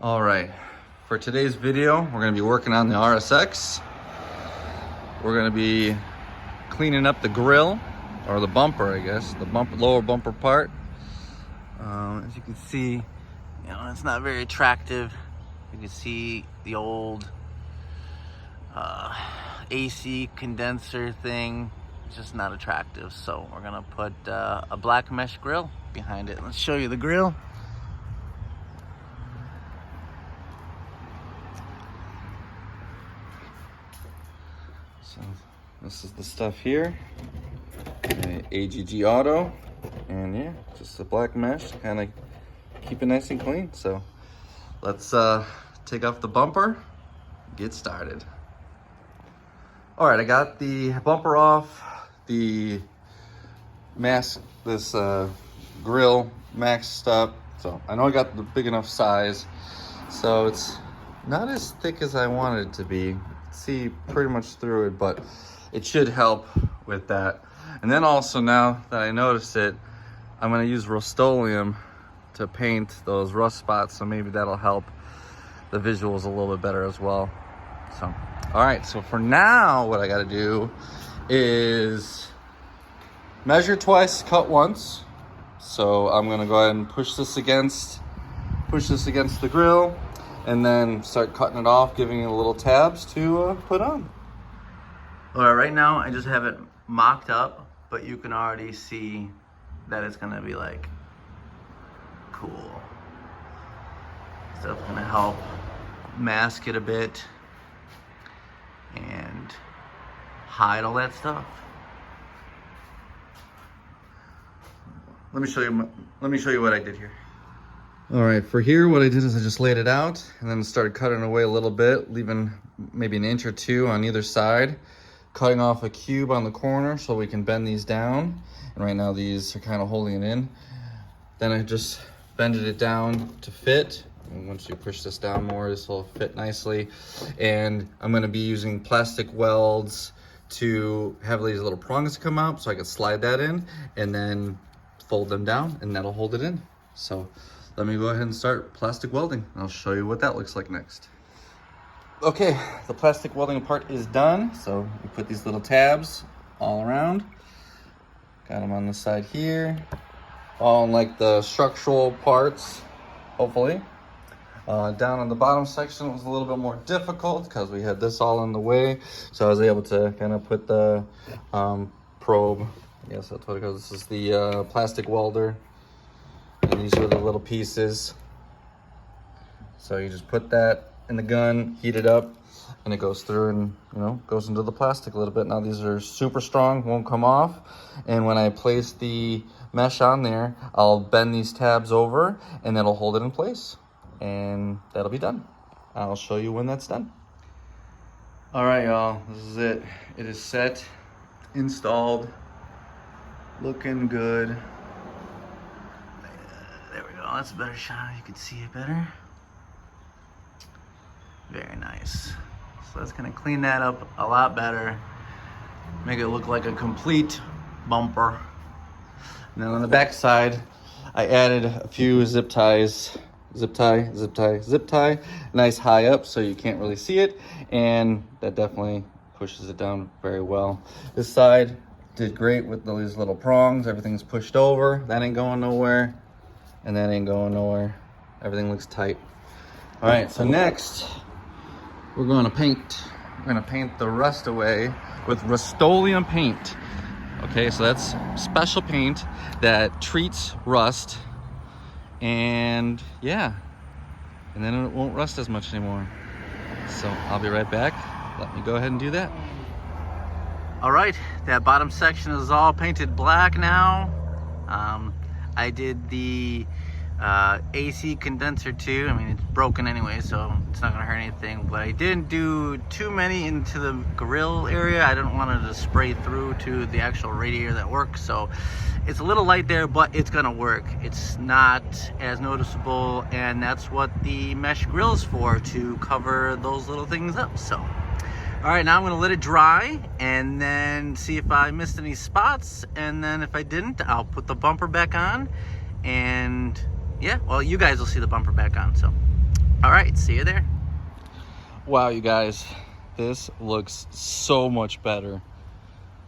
All right, for today's video, we're gonna be working on the RSX. We're gonna be cleaning up the grill, or the bumper, I guess, the lower bumper part. As you can see, it's not very attractive. You can see the old AC condenser thing. It's just not attractive. So we're gonna put a black mesh grill behind it. Let's show you the grill. So this is the stuff here, AGG Auto, and yeah, just a black mesh to kind of keep it nice and clean. So let's take off the bumper, get started. All right, I got the bumper off, the mask, this grill maxed up. So I know I got the big enough size, so it's not as thick as I wanted it to be. See pretty much through it, but it should help with that. And then also, now that I noticed it, I'm going to use Rustoleum to paint those rust spots, so maybe that'll help the visuals a little bit better as well. So all right, so for now what I got to do is measure twice, cut once. So I'm going to go ahead and push this against the grill, and then start cutting it off, giving it little tabs to put on. All right, right now I just have it mocked up, but you can already see that it's gonna be like cool. So it's gonna help mask it a bit and hide all that stuff. Let me show you what I did here. All right, for here, what I did is I just laid it out and then started cutting away a little bit, leaving maybe an inch or two on either side, cutting off a cube on the corner so we can bend these down. And right now these are kind of holding it in. Then I just bended it down to fit. And once you push this down more, this will fit nicely. And I'm gonna be using plastic welds to have these little prongs come out so I can slide that in and then fold them down, and that'll hold it in. So let me go ahead and start plastic welding. I'll show you what that looks like next. Okay, the plastic welding part is done. So we put these little tabs all around. Got them on the side here, all in like the structural parts, hopefully. Down on the bottom section was a little bit more difficult because we had this all in the way. So I was able to kind of put the probe, yes, that's what it goes. This is the plastic welder. And these are the little pieces. So you just put that in the gun, heat it up, and it goes through and goes into the plastic a little bit. Now these are super strong, won't come off. And when I place the mesh on there, I'll bend these tabs over and that'll hold it in place. And that'll be done. I'll show you when that's done. All right, y'all, this is it. It is set, installed, looking good. There we go, that's a better shot, you can see it better. Very nice. So that's gonna clean that up a lot better, make it look like a complete bumper. And then on the back side, I added a few zip ties. Zip tie, zip tie, zip tie. Nice high up so you can't really see it, and that definitely pushes it down very well. This side did great with these little prongs. Everything's pushed over. That ain't going nowhere. And that ain't going nowhere. Everything looks tight. All right, so next we're going to paint. We're going to paint the rust away with Rustoleum paint. Okay, so that's special paint that treats rust, and yeah, and then it won't rust as much anymore. So I'll be right back. Let me go ahead and do that. All right, that bottom section is all painted black now. I did the AC condenser too. I mean, it's broken anyway, so it's not gonna hurt anything, but I didn't do too many into the grill area. I didn't want it to spray through to the actual radiator that works, so it's a little light there, but it's gonna work. It's not as noticeable, and that's what the mesh grill is for, to cover those little things up. So all right, now I'm gonna let it dry and then see if I missed any spots, and then if I didn't, I'll put the bumper back on. And yeah, well, you guys will see the bumper back on. So All right, see you there. Wow, you guys, this looks so much better.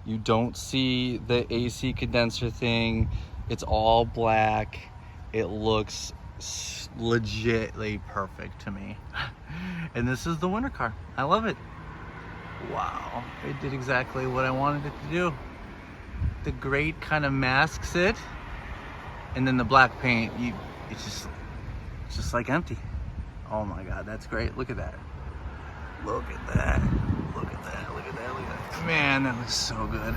You don't see the AC condenser thing. It's all black. It looks legitly perfect to me. And this is the winter car. I love it. Wow, it did exactly what I wanted it to do. The grate kind of masks it, and then the black paint, it's just like empty. Oh my God, that's great. Look at that. Look at that. Look at that. Look at that. Look at that. Man, that looks so good.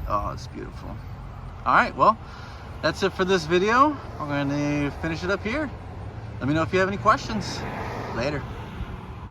Oh, it's beautiful. All right, well, that's it for this video. I'm going to finish it up here. Let me know if you have any questions. Later.